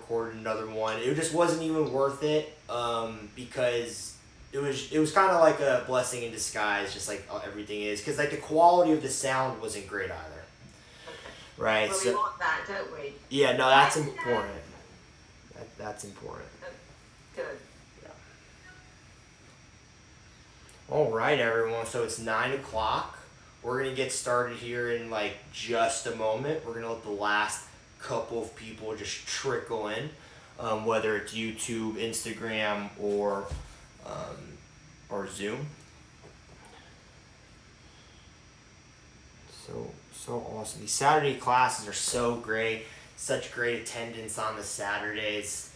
recorded another one. It just wasn't even worth it because it was kind of like a blessing in disguise, just like everything is. Because like the quality of the sound wasn't great either. Right. Well, we want that, don't we? Yeah. No, that's important. That's important. Good. Yeah. All right, everyone. So it's 9 o'clock. We're gonna get started here in like just a moment. We're gonna let the last couple of people just trickle in, whether it's YouTube, Instagram, or Zoom. So awesome. These Saturday classes are so great. Such great attendance on the Saturdays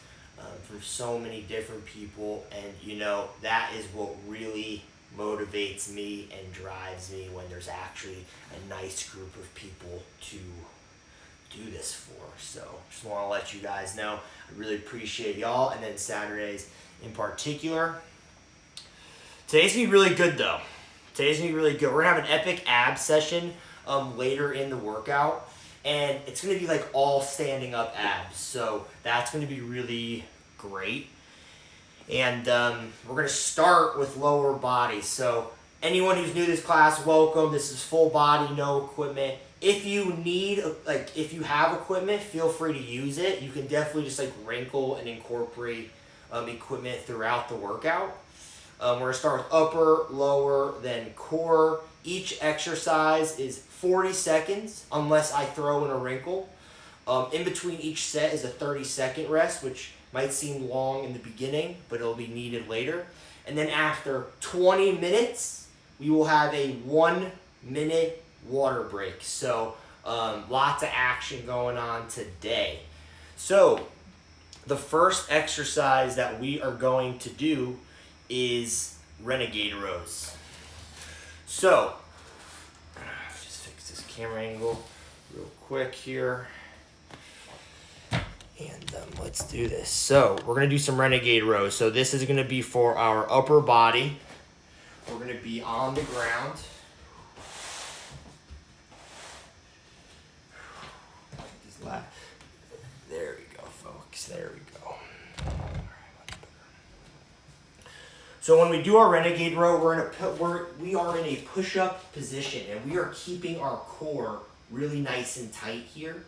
from so many different people, and you know that is what really motivates me and drives me when there's actually a nice group of people to do this for. So just want to let you guys know I really appreciate y'all, and then Saturdays in particular. Today's gonna be really good though. Today's gonna be really good. We're gonna have an epic abs session later in the workout, and it's gonna be like all standing up abs. So that's gonna be really great. And we're gonna start with lower body. So anyone who's new to this class, welcome. This is full body, no equipment. If you need, if you have equipment, feel free to use it. You can definitely just like wrinkle and incorporate equipment throughout the workout. We're gonna start with upper, lower, then core. Each exercise is 40 seconds unless I throw in a wrinkle. In between each set is a 30-second rest, which might seem long in the beginning, but it'll be needed later. And then after 20 minutes, we will have a 1-minute water break. So lots of action going on today. So the first exercise that we are going to do is renegade rows. So just fix this camera angle real quick here. And let's do this. So we're going to do some renegade rows. So this is going to be for our upper body. We're going to be on the ground. There we go, folks. There we go. So when we do our renegade row, we are in a push-up position, and we are keeping our core really nice and tight here.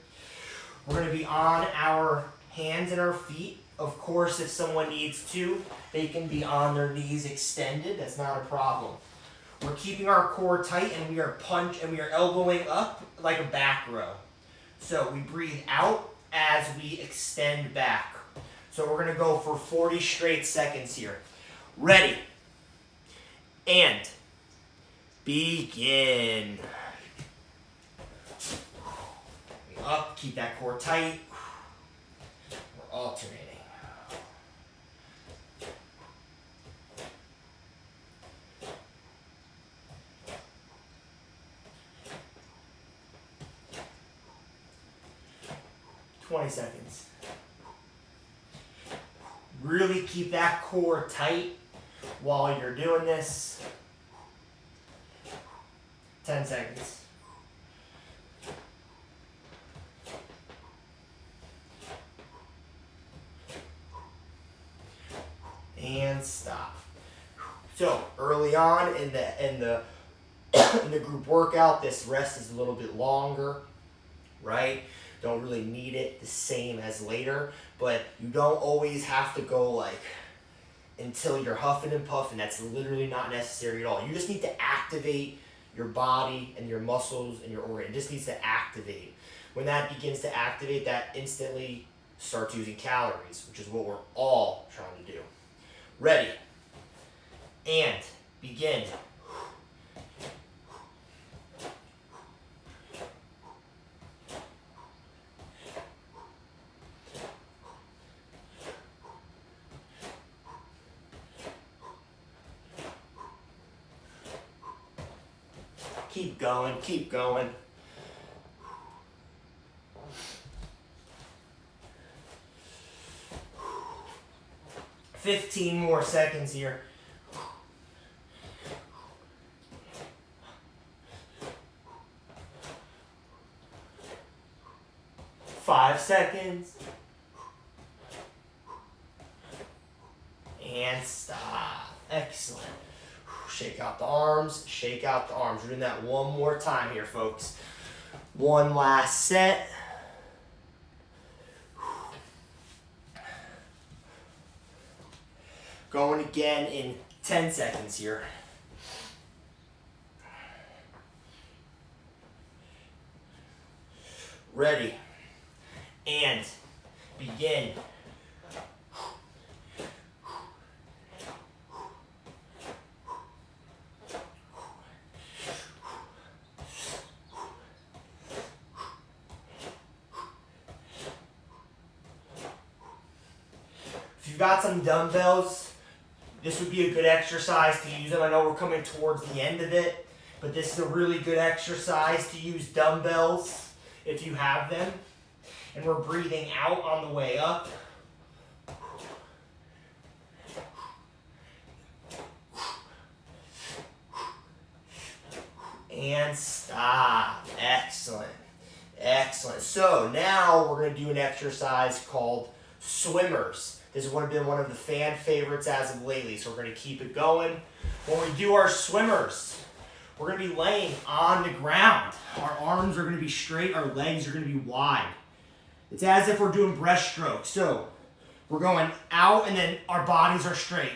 We're going to be on our hands and our feet. Of course, if someone needs to, they can be on their knees extended. That's not a problem. We're keeping our core tight, and we are elbowing up like a back row. So we breathe out as we extend back. So we're going to go for 40 straight seconds here. Ready. And begin. Up, keep that core tight. We're alternating. "20 seconds. Really keep that core tight while you're doing this. 10 seconds. And stop. So early on in the group workout, this rest is a little bit longer, right? Don't really need it the same as later, but you don't always have to go like until you're huffing and puffing. That's literally not necessary at all. You just need to activate your body and your muscles and your organ. It just needs to activate. When that begins to activate, that instantly starts using calories, which is what we're all trying to do. Ready, and begin. Keep going, keep going. "15 more seconds here. 5 seconds. and stop. Excellent. Shake out the arms, shake out the arms. We're doing that one more time here, folks. One last set. Going again in 10 seconds here. Ready, and begin. If you've got some dumbbells, this would be a good exercise to use them. I know we're coming towards the end of it, but this is a really good exercise to use dumbbells if you have them. And we're breathing out on the way up. And stop. Excellent. Excellent. So now we're going to do an exercise called swimmers. This has been one of the fan favorites as of lately, so we're going to keep it going. When we do our swimmers, we're going to be laying on the ground. Our arms are going to be straight, our legs are going to be wide. It's as if we're doing breaststroke. So we're going out and then our bodies are straight.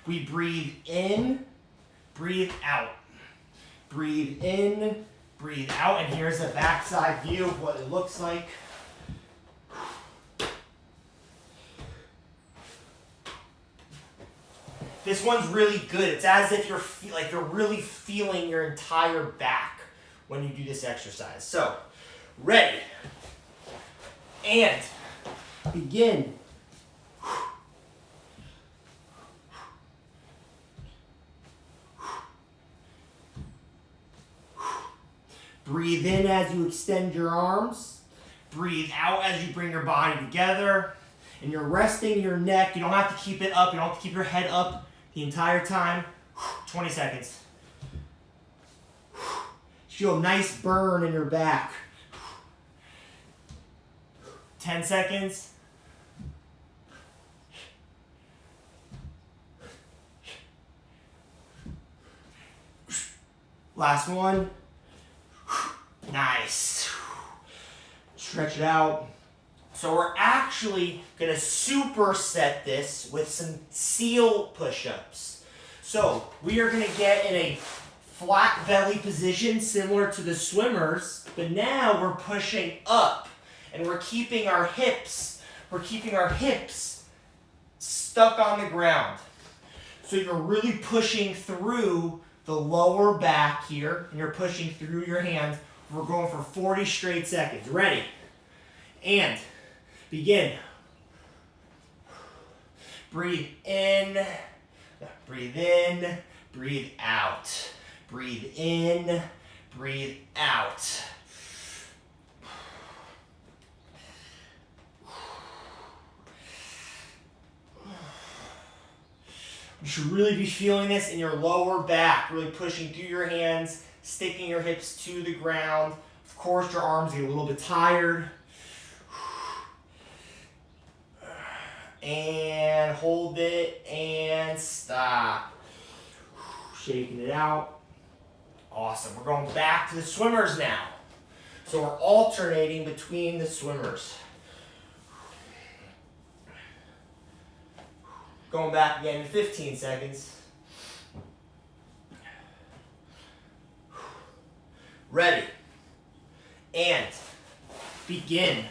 We breathe in, breathe out. Breathe in, breathe out, and here's a backside view of what it looks like. This one's really good. It's as if you're really feeling your entire back when you do this exercise. So, ready, and begin. Breathe in as you extend your arms. Breathe out as you bring your body together. And you're resting your neck. You don't have to keep it up. You don't have to keep your head up the entire time. 20 seconds. Feel a nice burn in your back. 10 seconds. Last one. Nice. Stretch it out. So we're actually going to superset this with some seal push-ups. So we are going to get in a flat belly position similar to the swimmers, but now we're pushing up and we're keeping our hips stuck on the ground. So you're really pushing through the lower back here and you're pushing through your hands. We're going for 40 straight seconds. Ready? And begin. Breathe in, breathe out. Breathe in, breathe out. You should really be feeling this in your lower back, really pushing through your hands, sticking your hips to the ground. Of course, your arms get a little bit tired. And hold it and stop. Shaking it out. Awesome. We're going back to the swimmers now. So we're alternating between the swimmers. Going back again in 15 seconds. Ready. And begin.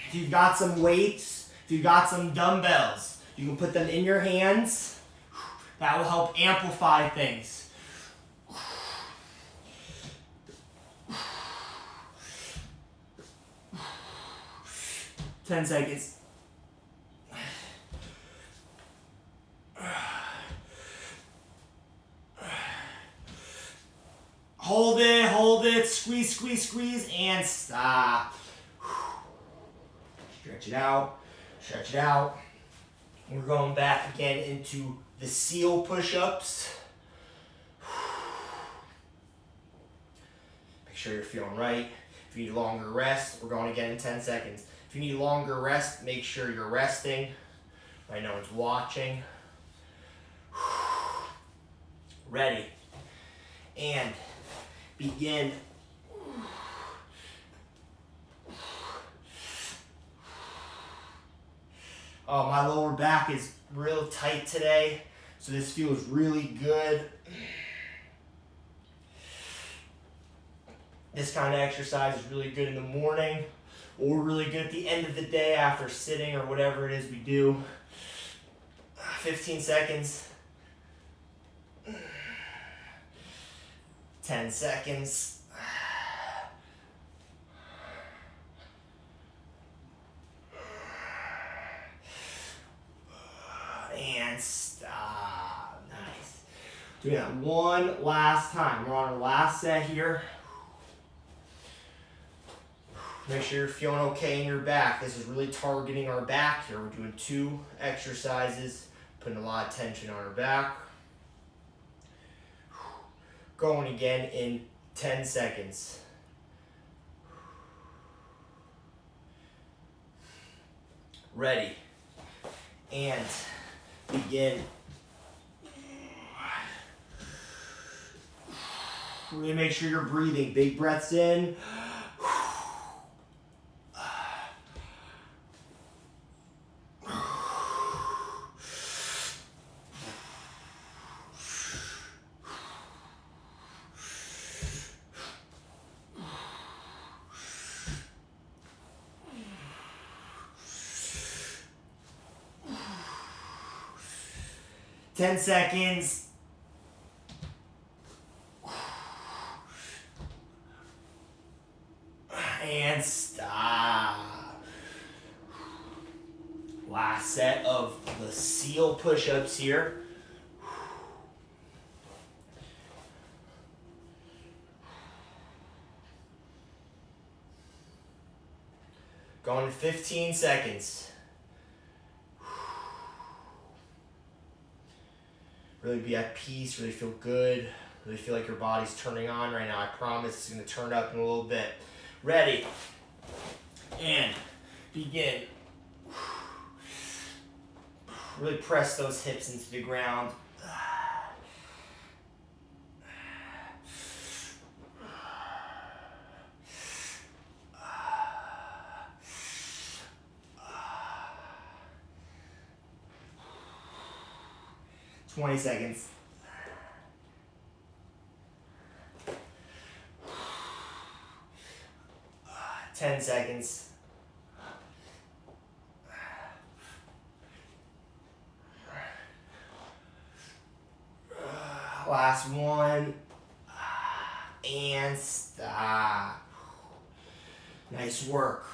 If you've got some weights, if you've got some dumbbells, you can put them in your hands. That will help amplify things. 10 seconds. Hold it, squeeze, squeeze, squeeze, and stop. Stretch it out, stretch it out. We're going back again into the seal push-ups. sure you're feeling right. If you need longer rest, we're going again in 10 seconds. If you need longer rest, make sure you're resting. Right, no one's watching. Ready. And begin. Oh, my lower back is real tight today, so this feels really good. This kind of exercise is really good in the morning, or really good at the end of the day after sitting or whatever it is we do. 15 seconds. 10 seconds. And stop. Nice. Doing that one last time. We're on our last set here. Make sure you're feeling okay in your back. This is really targeting our back here. We're doing 2 exercises, putting a lot of tension on our back. Going again in 10 seconds. Ready. And begin. Really make sure you're breathing. Big breaths in. 10 seconds. And stop. Last set of the seal push-ups here. Going to 15 seconds. Really be at peace, really feel good, really feel like your body's turning on right now. I promise it's going to turn up in a little bit. Ready. And begin. Really press those hips into the ground. Twenty seconds. Ten seconds. Last one. And stop. Nice work.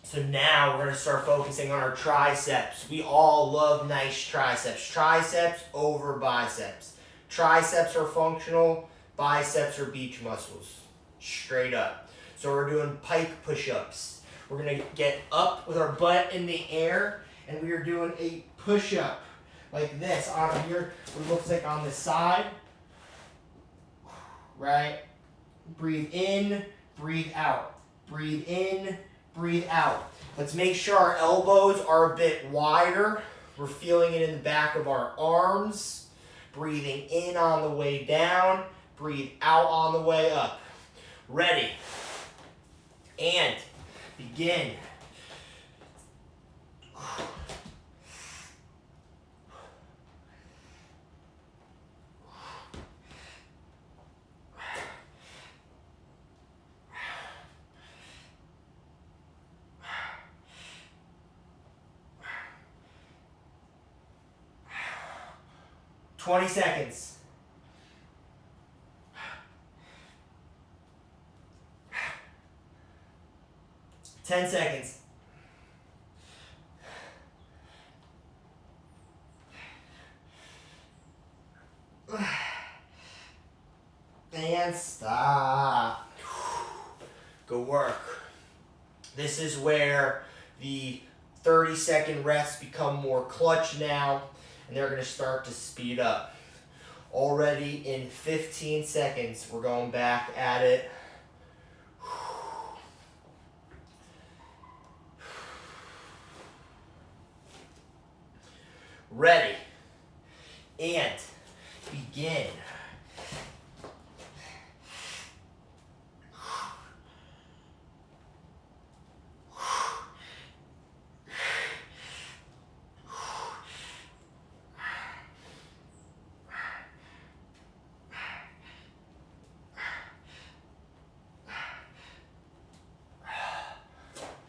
So now we're going to start focusing on our triceps. We all love nice triceps. Triceps over biceps. Triceps are functional, biceps are beach muscles. Straight up. So we're doing pike push-ups. We're going to get up with our butt in the air, and we are doing a push-up like this on here. It looks like on the side. Right? Breathe in, breathe out. Breathe in, breathe out. Let's make sure our elbows are a bit wider. We're feeling it in the back of our arms. Breathing in on the way down. Breathe out on the way up. Ready. And begin. Twenty seconds. Ten seconds. And stop. Good work. This is where the 30-second rests become more clutch now, and they're going to start to speed up. Already in 15 seconds, we're going back at it. Ready. And begin.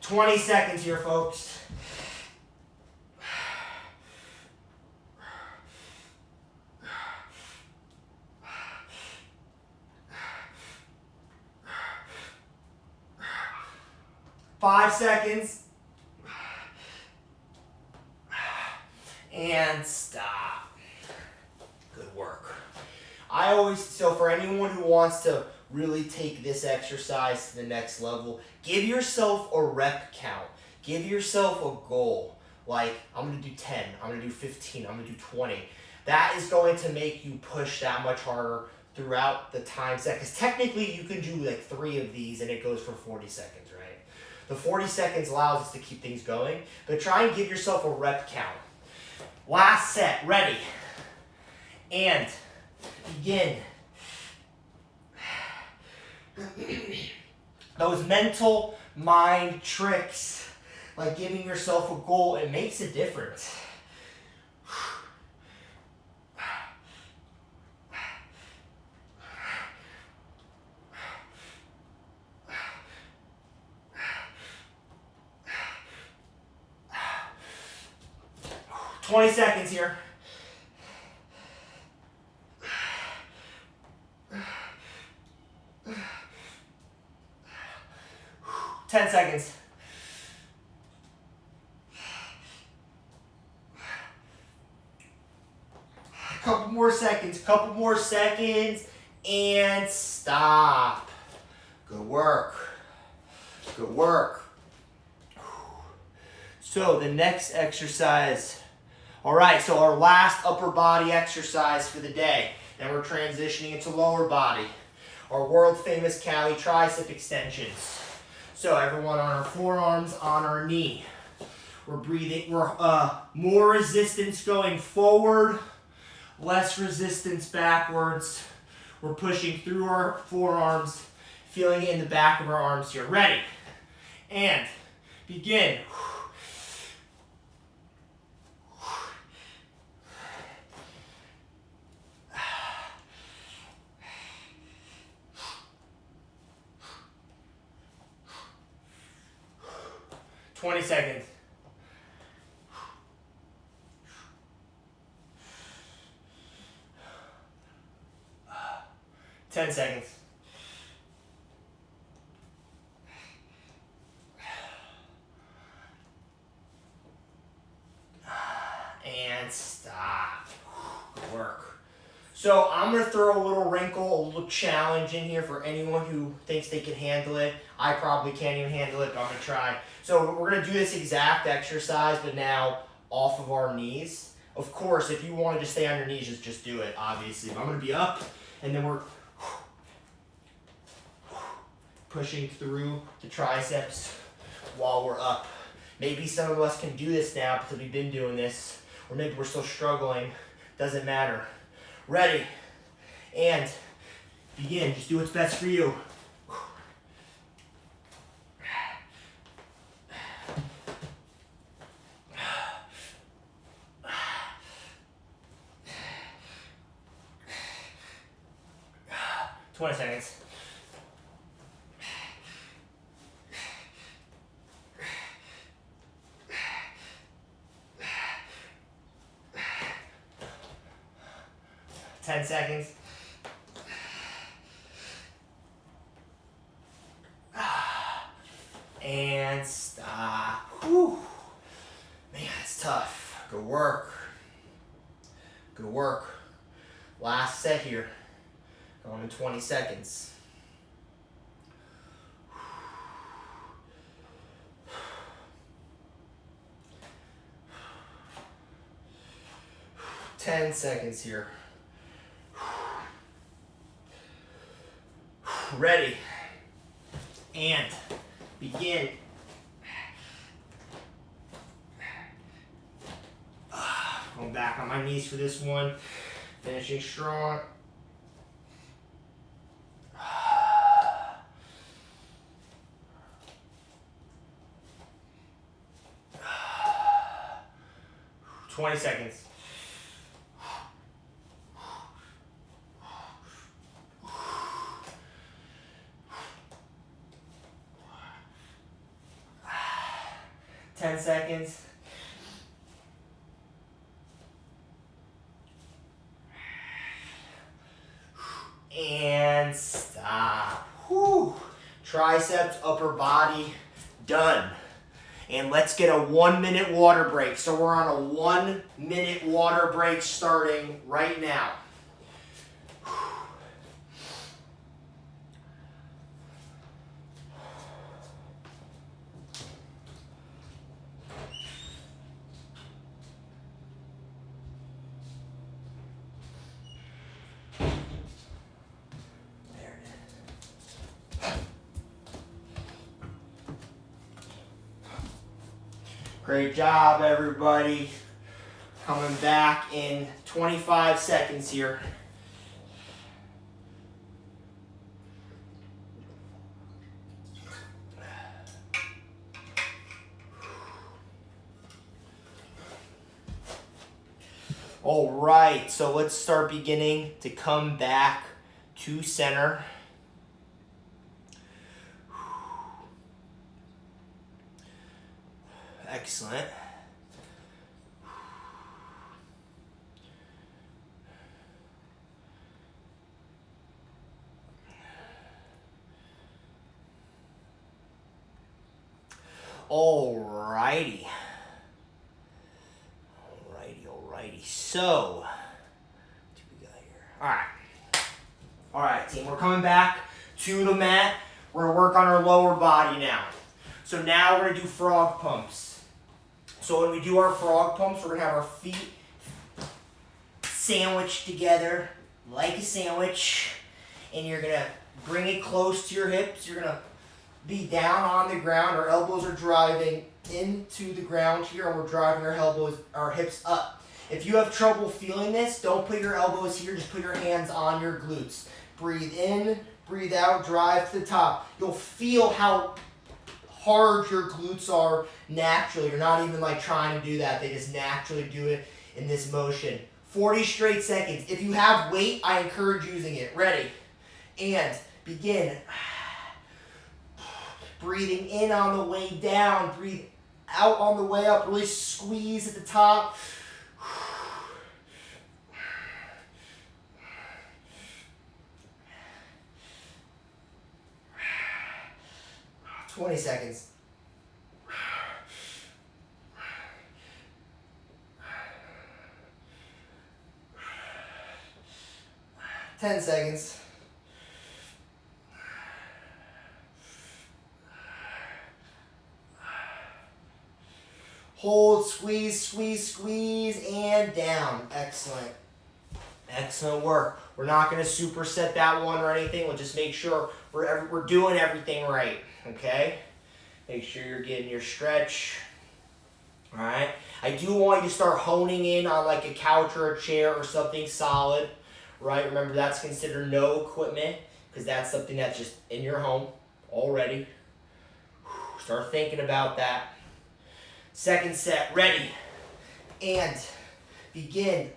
"20 seconds here, folks. 5 seconds. And stop. Good work. So for anyone who wants to really take this exercise to the next level, give yourself a rep count. Give yourself a goal. Like, I'm going to do 10, I'm going to do 15, I'm going to do 20. That is going to make you push that much harder throughout the time set. Because technically you can do like 3 of these and it goes for 40 seconds, right? The 40 seconds allows us to keep things going, but try and give yourself a rep count. Last set, ready, and begin. Those mental mind tricks, like giving yourself a goal, it makes a difference. "20 seconds here. "10 seconds. Couple more seconds, and stop. Good work. Good work. So the next exercise. All right, so our last upper body exercise for the day. Then we're transitioning into lower body. Our world famous Cali tricep extensions. So everyone on our forearms, on our knee. We're breathing, more resistance going forward, less resistance backwards. We're pushing through our forearms, feeling it in the back of our arms here. Ready, and begin. 20 seconds. Ten seconds. And stop. Good work. So I'm going to throw a little wrinkle, a little challenge in here for anyone who thinks they can handle it. I probably can't even handle it, but I'm going to try. So we're going to do this exact exercise, but now off of our knees. Of course, if you wanted to stay on your knees, just do it, obviously. But I'm going to be up, and then we're pushing through the triceps while we're up. Maybe some of us can do this now because we've been doing this, or maybe we're still struggling. Doesn't matter. Ready, and begin. Just do what's best for you. "20 seconds. "10 seconds. And stop. Whew. Man, it's tough. Good work. Good work. Last set here. Going in 20 seconds. "10 seconds here. Ready, and begin. Going back on my knees for this one. Finishing strong. "20 seconds. "10 seconds. And stop. Whew. Triceps, upper body, done. And let's get a 1-minute water break. So we're on a 1-minute water break starting right now. Great job, everybody. Coming back in 25 seconds here. All right, so let's start beginning to come back to center. Excellent. Alrighty. So, what do we got here? Alright, team, we're coming back to the mat. We're gonna work on our lower body now. So now we're gonna do frog pumps. So when we do our frog pumps, we're gonna have our feet sandwiched together like a sandwich, and you're gonna bring it close to your hips. You're gonna be down on the ground. Our elbows are driving into the ground here, and we're driving our hips up. If you have trouble feeling this, don't put your elbows here, just put your hands on your glutes. Breathe in, breathe out, drive to the top. You'll feel how hard your glutes are naturally. You're not even like trying to do that. They just naturally do it in this motion. 40 straight seconds. If you have weight, I encourage using it. Ready? And begin. Breathing in on the way down. Breathe out on the way up. Really squeeze at the top. 20 seconds. 10 seconds. Hold, squeeze, squeeze, squeeze, and down. Excellent. Excellent work. We're not going to superset that one or anything. We'll just make sure we're doing everything right. Okay? Make sure you're getting your stretch. All right? I do want you to start honing in on like a couch or a chair or something solid. Right? Remember, that's considered no equipment because that's something that's just in your home already. Start thinking about that. Second set, ready, and begin.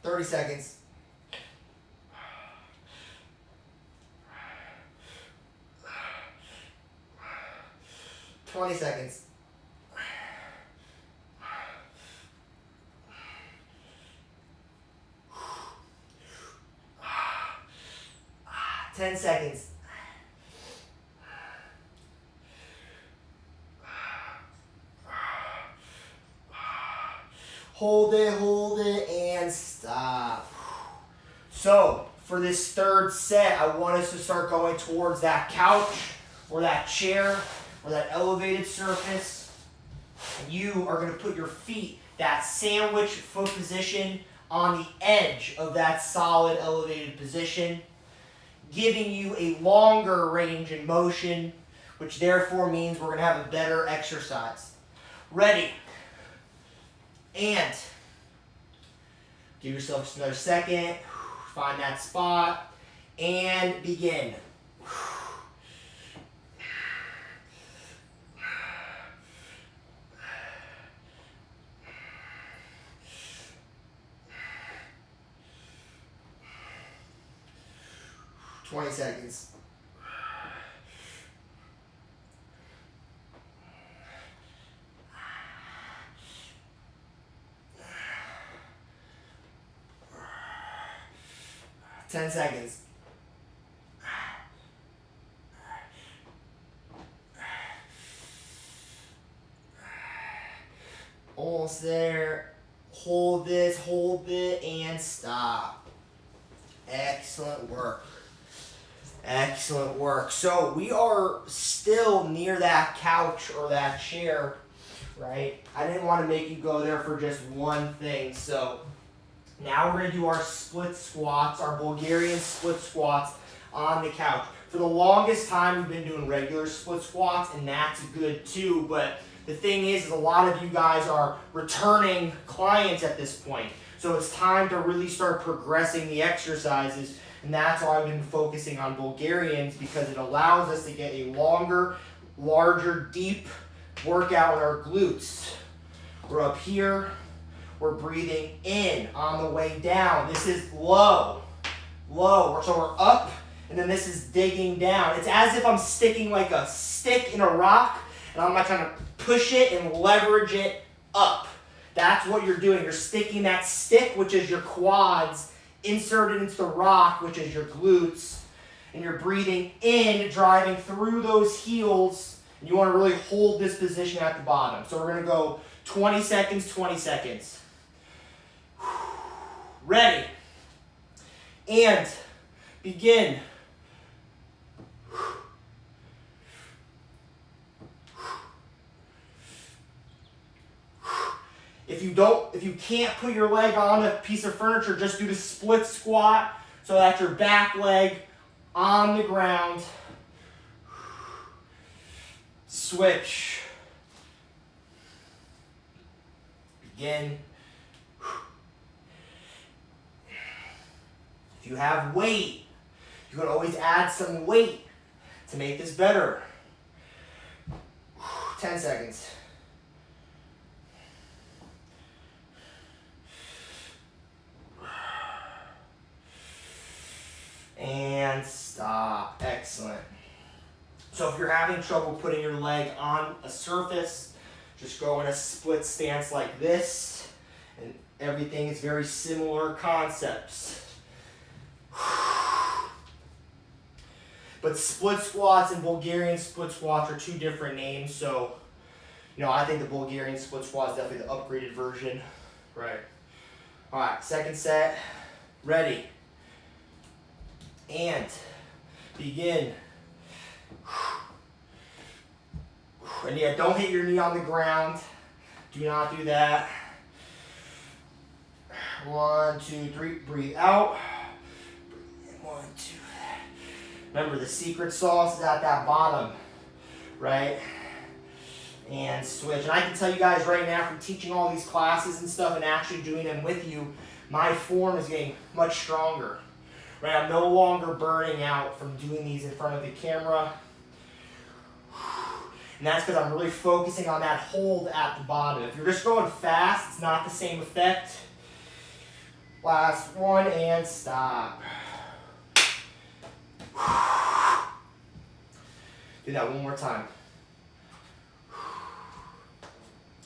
30 seconds. 20 seconds. 10 seconds. Hold it, and stop. So, for this third set, I want us to start going towards that couch or that chair or that elevated surface. You are going to put your feet, that sandwich foot position, on the edge of that solid elevated position. giving you a longer range in motion, which therefore means we're going to have a better exercise. Ready. And give yourself just another second. Find that spot. And begin. 20 seconds. Ten seconds. Almost there. Hold this, hold it, and stop. Excellent work. Excellent work. So we are still near that couch or that chair, right? I didn't want to make you go there for just one thing. So now we're going to do our split squats, our Bulgarian split squats on the couch. For the longest time, we've been doing regular split squats, and that's good too. But the thing is a lot of you guys are returning clients at this point. So it's time to really start progressing the exercises. And that's why I've been focusing on Bulgarians, because it allows us to get a longer, larger, deep workout in our glutes. We're up here. We're breathing in on the way down. This is low, low. So we're up, and then this is digging down. It's as if I'm sticking like a stick in a rock, and I'm not trying to push it and leverage it up. That's what you're doing. You're sticking that stick, which is your quads, inserted into the rock, which is your glutes, and you're breathing in, driving through those heels, and you want to really hold this position at the bottom. So we're going to go 20 seconds, 20 seconds. Ready. And begin. If you can't put your leg on a piece of furniture, just do the split squat so that your back leg on the ground. Switch. Begin. If you have weight, you can always add some weight to make this better. 10 seconds. And stop. Excellent. So if you're having trouble putting your leg on a surface, just go in a split stance like this, and everything is very similar concepts. But split squats and Bulgarian split squats are two different names, so I think the Bulgarian split squat is definitely the upgraded version. Right. All right, second set. Ready. And begin. And yeah, don't hit your knee on the ground. Do not do that. 1, 2, 3. Breathe out. 1, 2. Remember, the secret sauce is at that bottom, right? And switch. And I can tell you guys right now, from teaching all these classes and stuff and actually doing them with you, my form is getting much stronger. Right? I'm no longer burning out from doing these in front of the camera. And that's because I'm really focusing on that hold at the bottom. If you're just going fast, it's not the same effect. Last one, and stop. Do that one more time.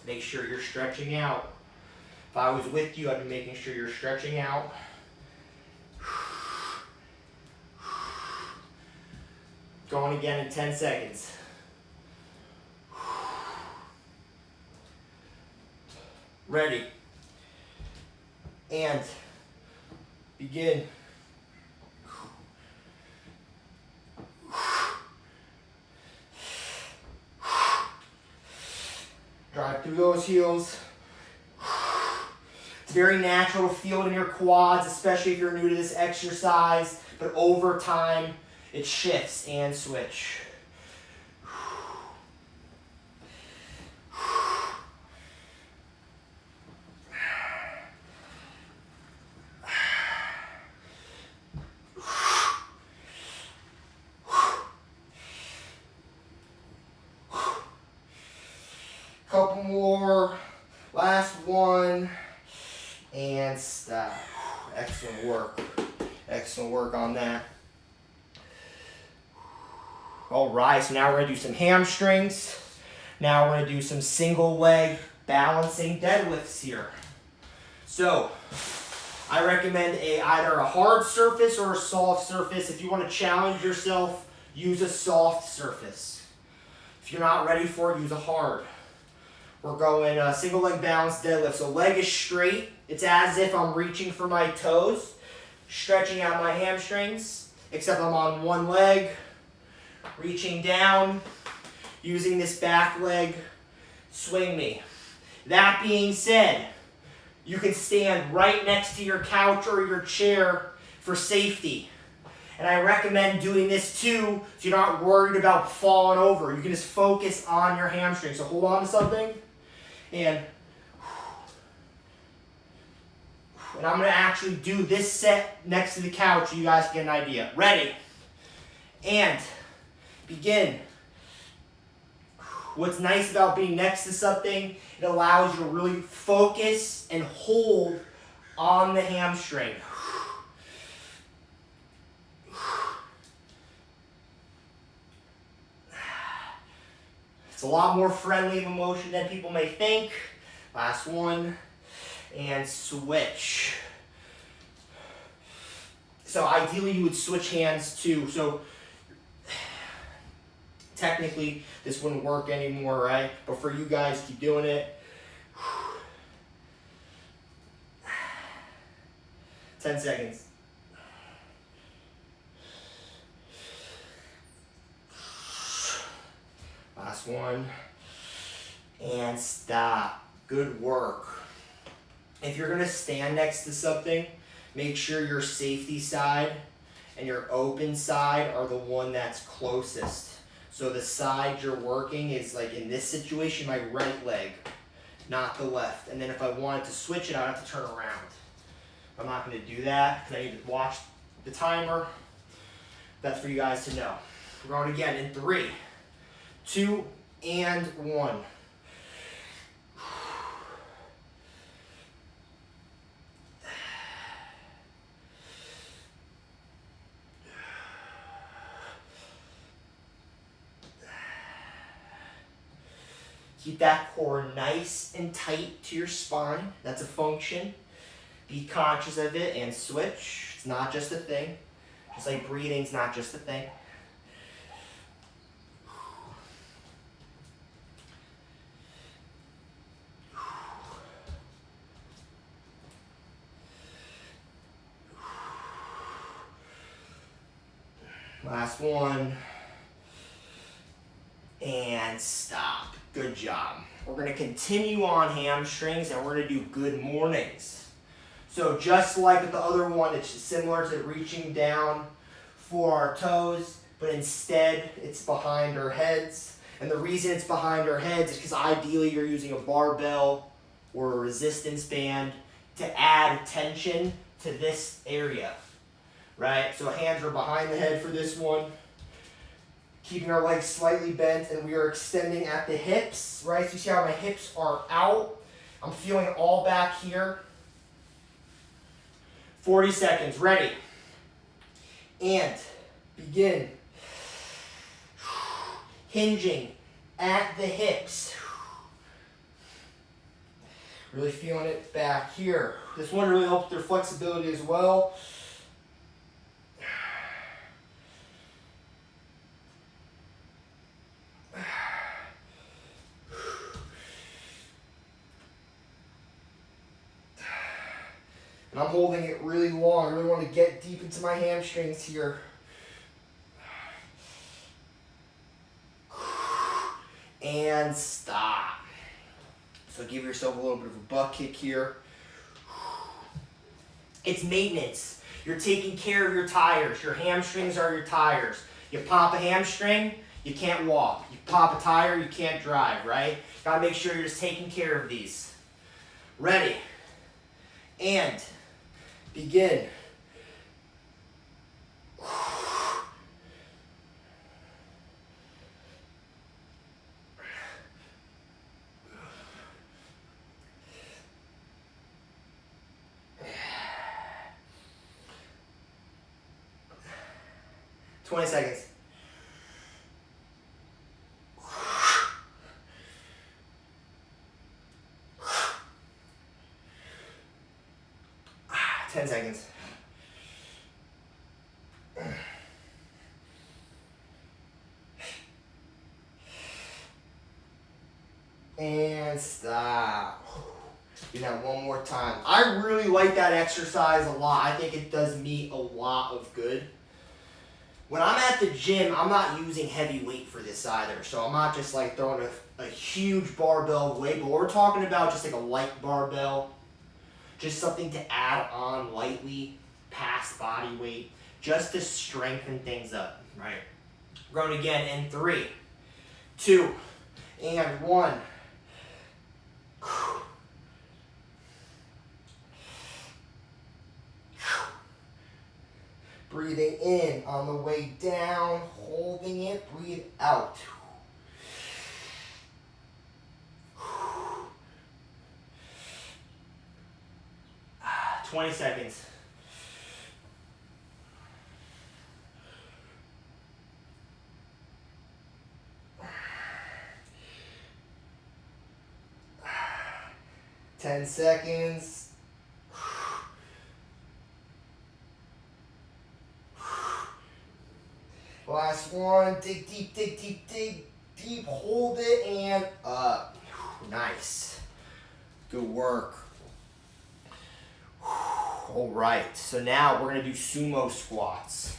Make sure you're stretching out. If I was with you, I'd be making sure you're stretching out. Going again in 10 seconds. Ready. And begin. Drive through those heels. It's very natural to feel it in your quads, especially if you're new to this exercise, but over time, it shifts and switch. Couple more, last one, and stop. Excellent work. Excellent work on that. All right, so now we're gonna do some hamstrings. Now we're gonna do some single leg balancing deadlifts here. So, I recommend either a hard surface or a soft surface. If you wanna challenge yourself, use a soft surface. If you're not ready for it, use a hard. We're going single leg balance deadlift. So leg is straight. It's as if I'm reaching for my toes, stretching out my hamstrings, except I'm on one leg, reaching down, using this back leg, swing me. That being said, you can stand right next to your couch or your chair for safety. And I recommend doing this too, so you're not worried about falling over. You can just focus on your hamstring. So hold on to something, and I'm going to actually do this set next to the couch so you guys get an idea. Ready? And begin. What's nice about being next to something, it allows you to really focus and hold on the hamstring. It's a lot more friendly of a motion than people may think. Last one, and switch. So ideally you would switch hands too. So technically this wouldn't work anymore, right? But for you guys, keep doing it. 10 seconds. Last one. And stop. Good work. If you're going to stand next to something, make sure your safety side and your open side are the one that's closest. So the side you're working is, like in this situation, my right leg, not the left. And then if I wanted to switch it, I'd have to turn around. I'm not going to do that because I need to watch the timer. That's for you guys to know. We're going again in 3, 2, and 1. Keep that core nice and tight to your spine. That's a function. Be conscious of it and switch. It's not just a thing. Just like breathing's not just a thing. Last one. And stop. Good job. We're going to continue on hamstrings and we're going to do good mornings. So just like with the other one, it's similar to reaching down for our toes, but instead it's behind our heads. And the reason it's behind our heads is because ideally you're using a barbell or a resistance band to add tension to this area, right? So hands are behind the head for this one. Keeping our legs slightly bent, and we are extending at the hips, right? So you see how my hips are out. I'm feeling it all back here. 40 seconds, ready. And begin. Hinging at the hips. Really feeling it back here. This one really helps their flexibility as well. And I'm holding it really long. I really want to get deep into my hamstrings here. And stop. So give yourself a little bit of a butt kick here. It's maintenance. You're taking care of your tires. Your hamstrings are your tires. You pop a hamstring, you can't walk. You pop a tire, you can't drive, right? Gotta make sure you're just taking care of these. Ready. And begin. $20 seconds. $10 seconds. And stop. Do that one more time. I really like that exercise a lot. I think it does me a lot of good. When I'm at the gym, I'm not using heavy weight for this either. So I'm not just like throwing a huge barbell of weight, but we're talking about just like a light barbell. Just something to add on lightly past body weight, just to strengthen things up, right? We're going again in 3, 2, and 1. Breathing in on the way down, holding it, breathe out. 20 seconds. Ten seconds. Last one. Dig deep, dig deep, dig deep. Hold it and up. Nice. Good work. All right. So now we're going to do sumo squats.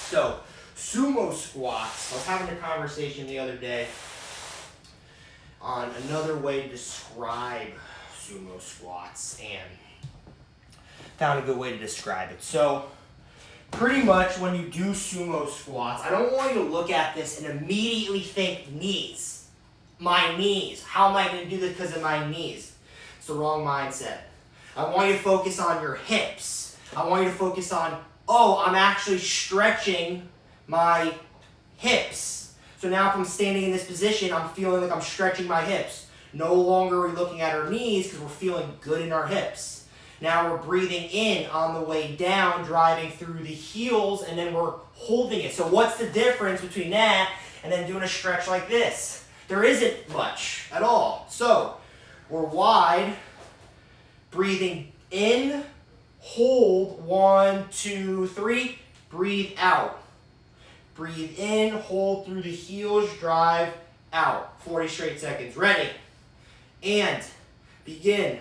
So, sumo squats. I was having a conversation the other day on another way to describe sumo squats and found a good way to describe it. So, pretty much when you do sumo squats, I don't want you to look at this and immediately think knees. My knees. How am I going to do this because of my knees? It's the wrong mindset. I want you to focus on your hips. I want you to focus on, oh, I'm actually stretching my hips. So now if I'm standing in this position, I'm feeling like I'm stretching my hips. No longer are we looking at our knees because we're feeling good in our hips. Now we're breathing in on the way down, driving through the heels, and then we're holding it. So what's the difference between that and then doing a stretch like this? There isn't much at all. So we're wide, breathing in, hold, 1, 2, 3, breathe out. Breathe in, hold through the heels, drive out. 40 straight seconds. Ready? And begin.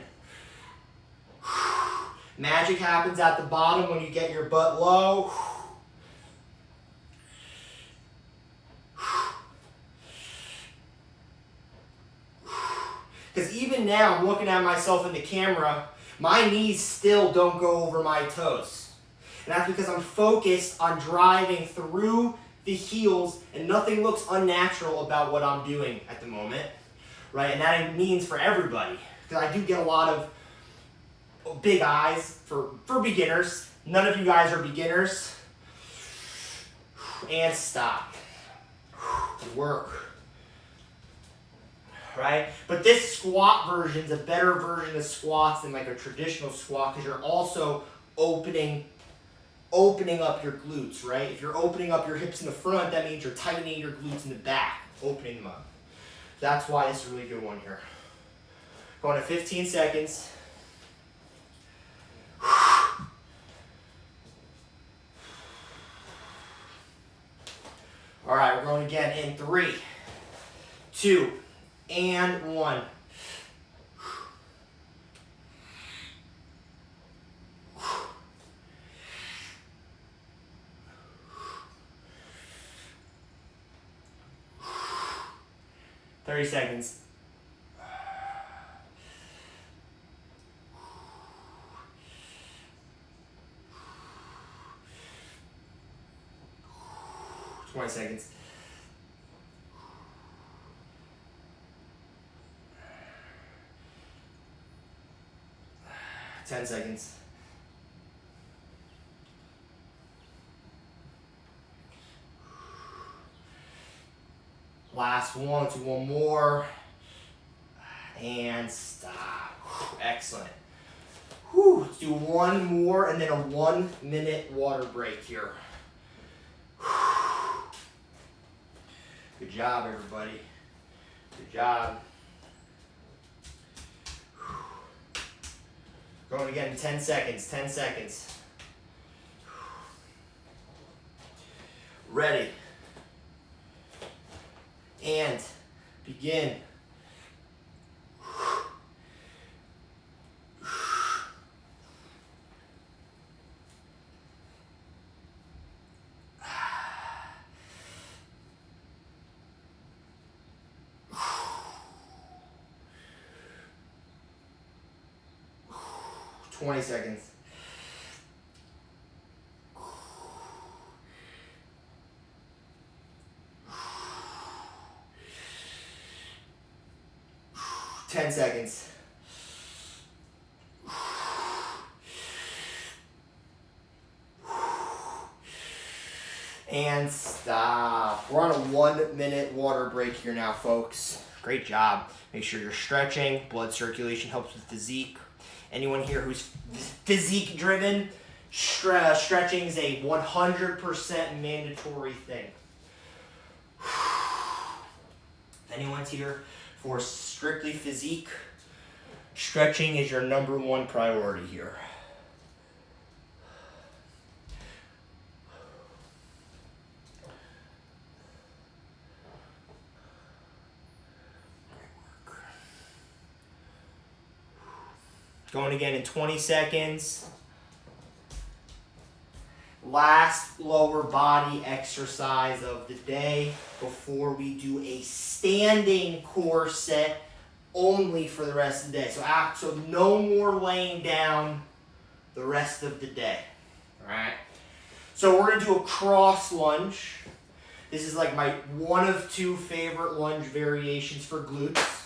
Magic happens at the bottom when you get your butt low. Because even now, I'm looking at myself in the camera, my knees still don't go over my toes. And that's because I'm focused on driving through the heels, and nothing looks unnatural about what I'm doing at the moment, right? And that means for everybody, because I do get a lot of big eyes for beginners. None of you guys are beginners. And stop. Work. Right? But this squat version is a better version of squats than like a traditional squat because you're also opening up your glutes, right? If you're opening up your hips in the front, that means you're tightening your glutes in the back, opening them up. That's why this is a really good one here. Going to 15 seconds. All right, we're going again in 3, 2, and 1. Thirty seconds. 20 seconds. Ten seconds. Last one, do one more. And stop. Excellent. Whew. Let's do one more and then a 1 minute water break here. Good job, everybody. Good job. Going again in 10 seconds, 10 seconds. Ready. And begin. 20 seconds. Ten seconds. And stop. We're on a 1 minute water break here now, folks. Great job. Make sure you're stretching. Blood circulation helps with physique. Anyone here who's physique driven, stretching is a 100% mandatory thing. If anyone's here for strictly physique, stretching is your #1 priority here. Going again in 20 seconds. Last lower body exercise of the day before we do a standing core set only for the rest of the day. So no more laying down the rest of the day. All right. So we're going to do a cross lunge. This is like my one of 2 favorite lunge variations for glutes.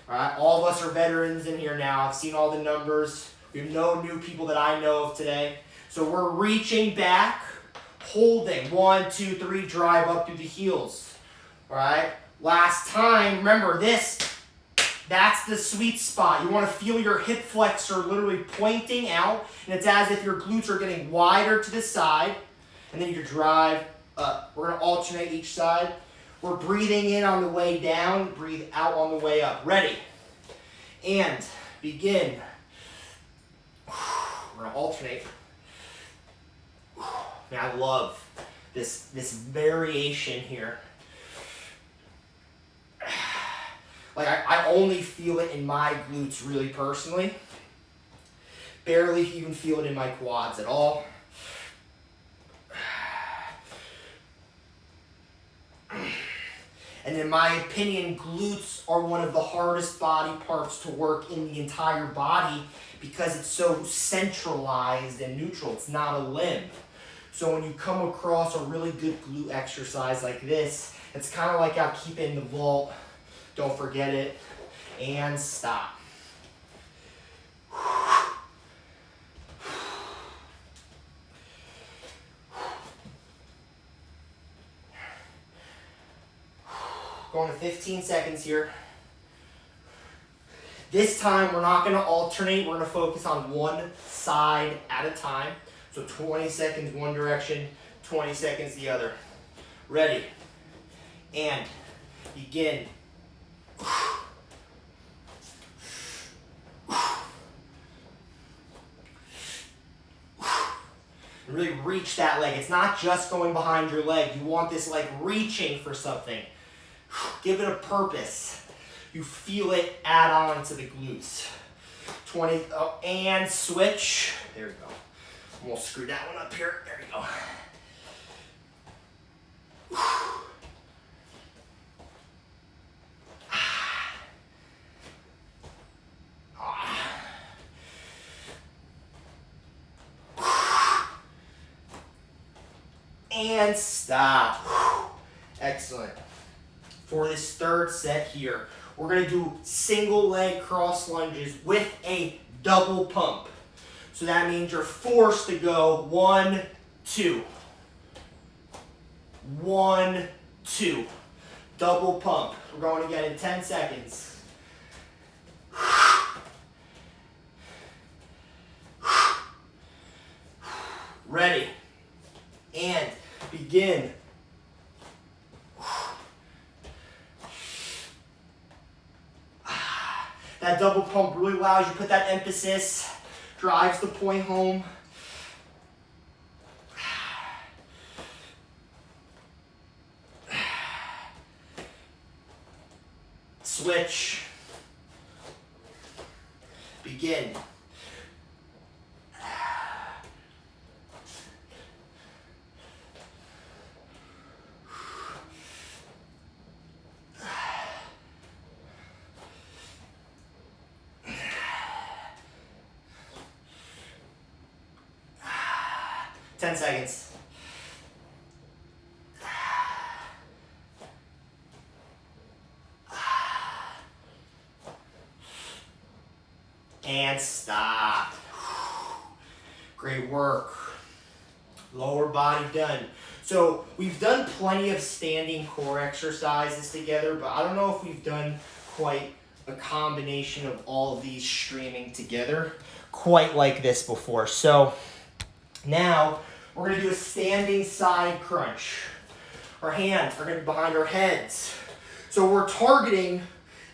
All right, all of us are veterans in here now. I've seen all the numbers. We have no new people that I know of today. So we're reaching back, holding 1, 2, 3, drive up through the heels. All right, last time, remember this, that's the sweet spot. You want to feel your hip flexor literally pointing out, and it's as if your glutes are getting wider to the side, and then you drive up. We're going to alternate each side. We're breathing in on the way down, breathe out on the way up. Ready? And begin. We're going to alternate. Man, I love this variation here. Like I only feel it in my glutes really personally. Barely even feel it in my quads at all. And in my opinion, glutes are one of the hardest body parts to work in the entire body because it's so centralized and neutral. It's not a limb. So when you come across a really good glute exercise like this, it's kind of like out keeping the vault. Don't forget it. And stop. Going to 15 seconds here. This time we're not going to alternate. We're going to focus on one side at a time. So 20 seconds one direction, 20 seconds the other. Ready. And begin. Really reach that leg. It's not just going behind your leg. You want this like reaching for something. Give it a purpose. You feel it add on to the glutes. 20, and switch. There we go. We'll screw that one up here. There you go. And stop. Excellent. For this third set here, we're going to do single leg cross lunges with a double pump. So that means you're forced to go 1, 2. 1, 2. Double pump. We're going again in 10 seconds. Ready. And begin. That double pump really allows you to put that emphasis, drives the point home. Switch. Begin. Ten seconds. And stop. Great work. Lower body done. So we've done plenty of standing core exercises together, but I don't know if we've done quite a combination of all of these streaming together quite like this before. So now we're going to do a standing side crunch. Our hands are going to be behind our heads. So we're targeting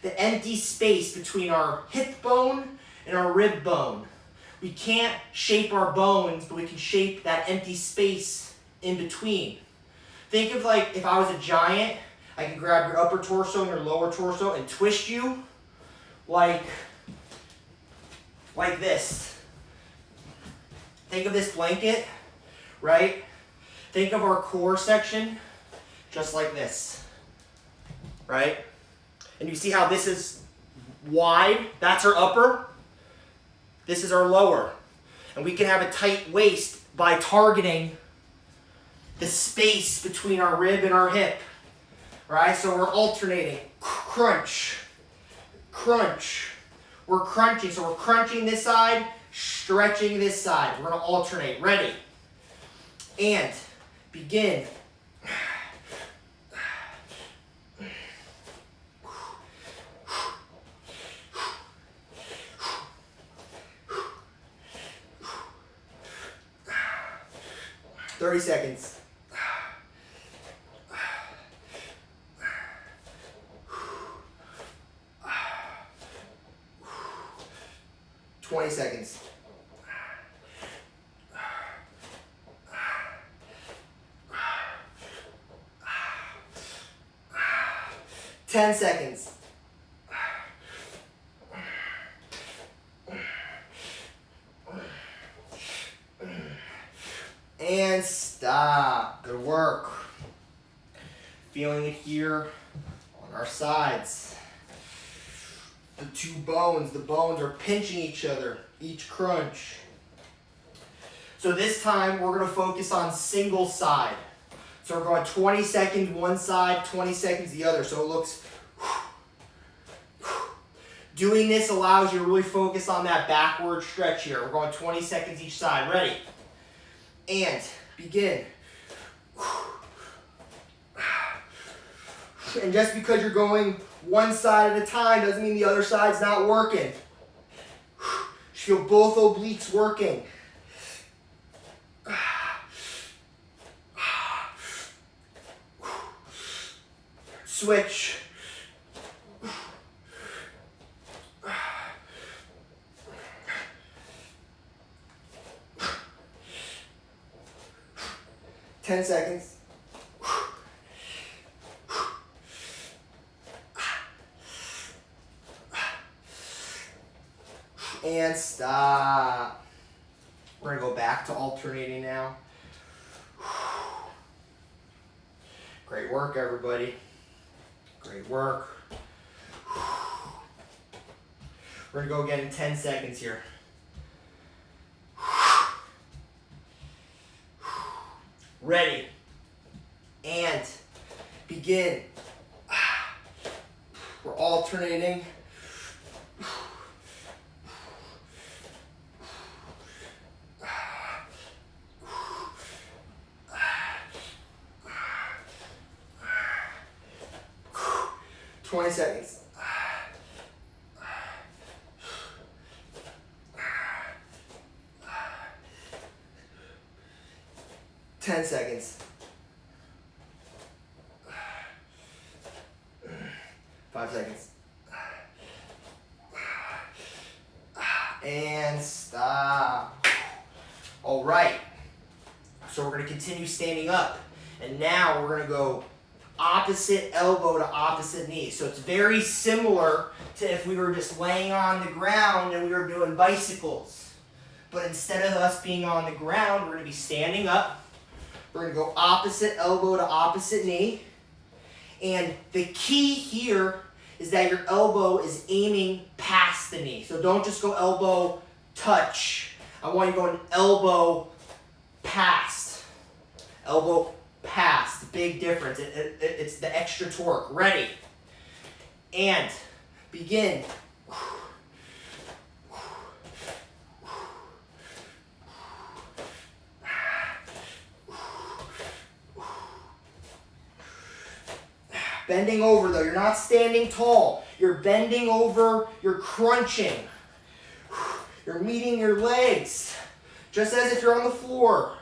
the empty space between our hip bone and our rib bone. We can't shape our bones, but we can shape that empty space in between. Think of like if I was a giant, I can grab your upper torso and your lower torso and twist you like this. Think of this blanket, right? Think of our core section just like this, right? And you see how this is wide? That's our upper. This is our lower. And we can have a tight waist by targeting the space between our rib and our hip, right? So we're alternating. Crunch, crunch. We're crunching. So we're crunching this side, stretching this side. We're going to alternate. Ready? And begin. 30 seconds. 20 seconds. 10 seconds. And stop. Good work. Feeling it here on our sides. The two bones, the bones are pinching each other, each crunch. So this time we're going to focus on single side. So we're going 20 seconds one side, 20 seconds the other. So it looks... Doing this allows you to really focus on that backward stretch here. We're going 20 seconds each side. Ready? And begin. And just because you're going one side at a time doesn't mean the other side's not working. You feel both obliques working. Switch. Ten seconds. And stop. We're going to go back to alternating now. Great work, everybody. Great work. We're going to go again in 10 seconds here. Ready. And begin. begin. We're alternating. 20 seconds. 10 seconds. 5 seconds. And stop. All right. So we're going to continue standing up. And now we're going to go opposite elbow to opposite knee. So it's very similar to if we were just laying on the ground and we were doing bicycles. But instead of us being on the ground, we're going to be standing up. We're going to go opposite elbow to opposite knee. And the key here is that your elbow is aiming past the knee. So don't just go elbow touch. I want you going elbow past. Elbow past. Big difference. It's the extra torque. Ready. And begin. Bending over though, you're not standing tall. You're bending over, you're crunching. You're meeting your legs, just as if you're on the floor.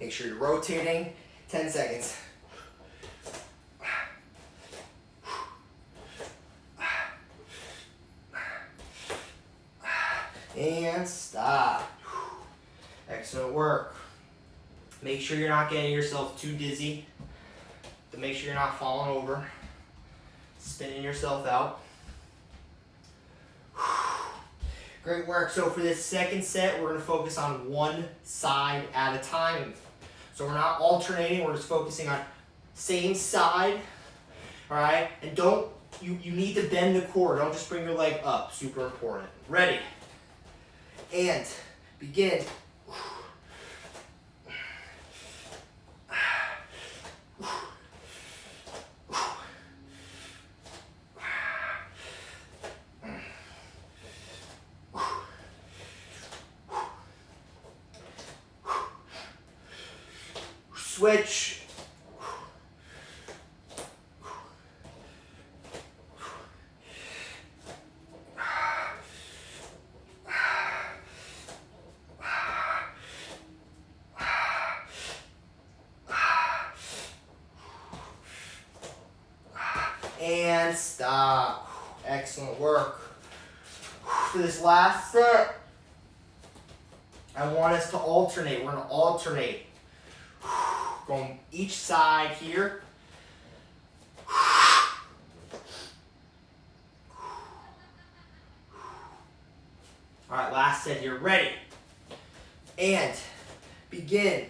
Make sure you're rotating, 10 seconds. And stop. Excellent work. Make sure you're not getting yourself too dizzy. To make sure you're not falling over. Spinning yourself out. Great work. So for this second set, we're going to focus on one side at a time. So we're not alternating. We're just focusing on same side. All right? And you need to bend the core. Don't just bring your leg up. Super important. Ready. And begin. Switch. And stop. Excellent work. For this last set, I want us to alternate. We're going to alternate. Going each side here. All right, last set here. Ready. And begin.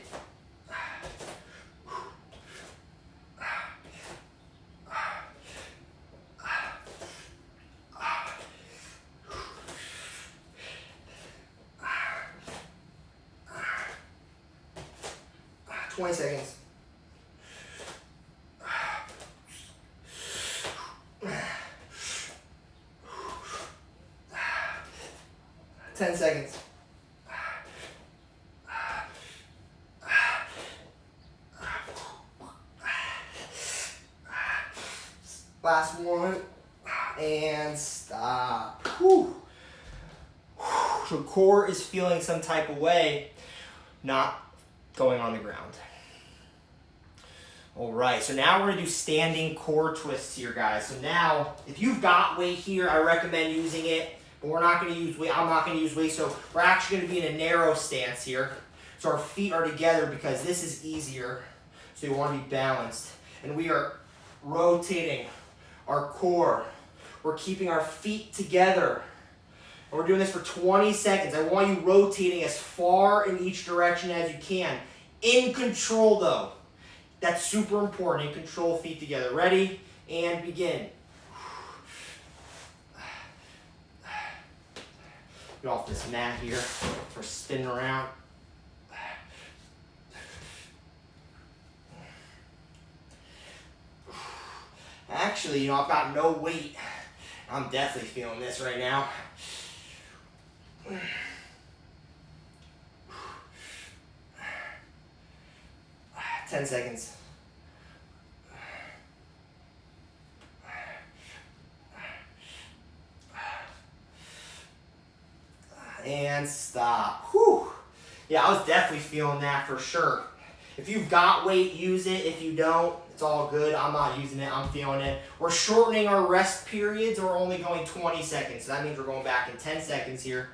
Twenty seconds. 10 seconds. Last one. And stop. Whew. So core is feeling some type of way, not going on the ground. All right, so now we're gonna do standing core twists here, guys. So now, if you've got weight here, I recommend using it, but we're not gonna use weight. I'm not gonna use weight, so we're actually gonna be in a narrow stance here. So our feet are together because this is easier. So you wanna be balanced. And we are rotating our core. We're keeping our feet together. And we're doing this for 20 seconds. I want you rotating as far in each direction as you can. In control though. That's super important. In control, feet together. Ready? And begin. Get off this mat here. We're spinning around. actually, you know, I've got no weight. I'm definitely feeling this right now. 10 seconds. And stop. Whew. Yeah, I was definitely feeling that for sure. If you've got weight, use it. If you don't, it's all good. I'm not using it. I'm feeling it. We're shortening our rest periods. We're only going 20 seconds. So that means we're going back in 10 seconds here.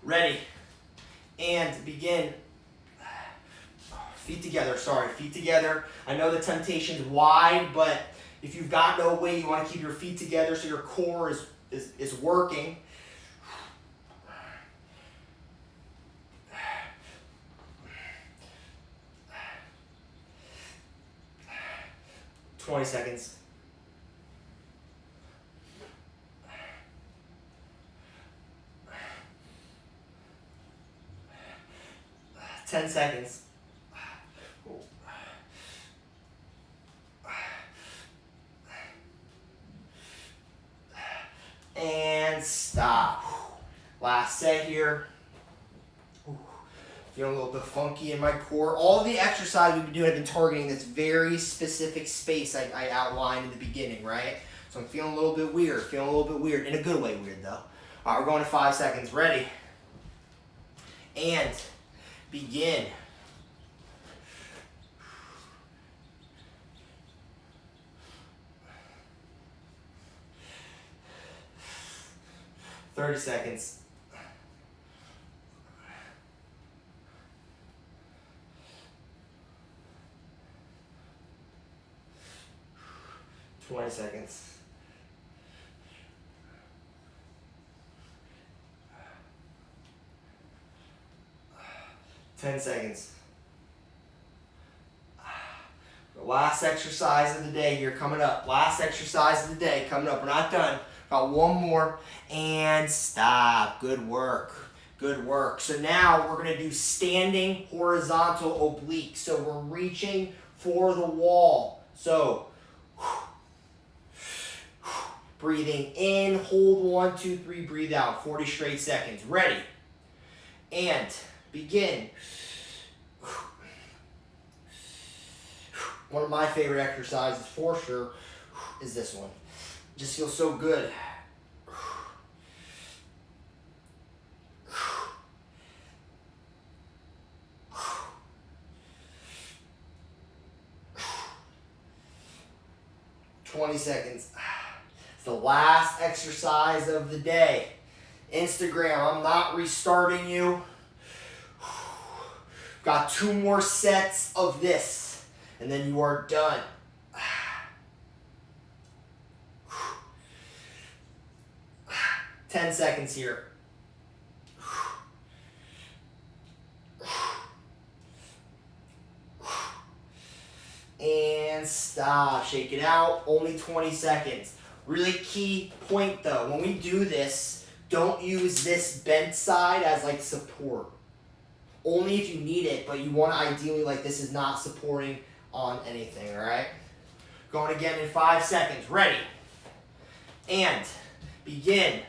Ready. And begin. Feet together. Sorry, feet together. I know the temptation's wide, but if you've got no weight, you want to keep your feet together so your core is working. 20 seconds. 10 seconds. And stop. Last set here. Feeling a little bit funky in my core. All of the exercise we've been doing have been targeting this very specific space I outlined in the beginning, right? So I'm feeling a little bit weird. Feeling a little bit weird. In a good way weird, though. All right, we're going to 5 seconds. Ready? And begin. "30 seconds. 20 seconds. 10 seconds. The last exercise of the day here coming up. Last exercise of the day coming up. We're not done. Got one more. And stop. Good work. Good work. So now we're going to do standing horizontal obliques. So we're reaching for the wall. So breathing in, hold 1, 2, 3, breathe out. 40 straight seconds. Ready. And begin. One of my favorite exercises for sure is this one. Just feels so good. "20 seconds. It's the last exercise of the day. Instagram, I'm not restarting you. Got 2 more sets of this, and then you are done. 10 seconds here. And stop. Shake it out. Only 20 seconds. Really key point though. When we do this, don't use this bent side as like support. Only if you need it, but you want to ideally, like, this is not supporting on anything, all right? Going again in 5 seconds. Ready. And begin.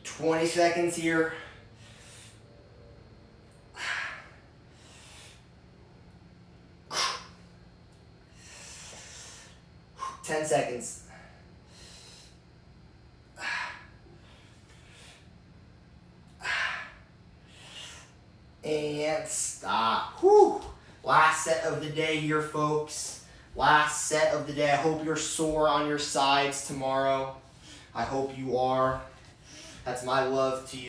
"20 seconds here. 10 seconds. And stop. Whew. Last set of the day here, folks. Last set of the day. I hope you're sore on your sides tomorrow. I hope you are. That's my love to you.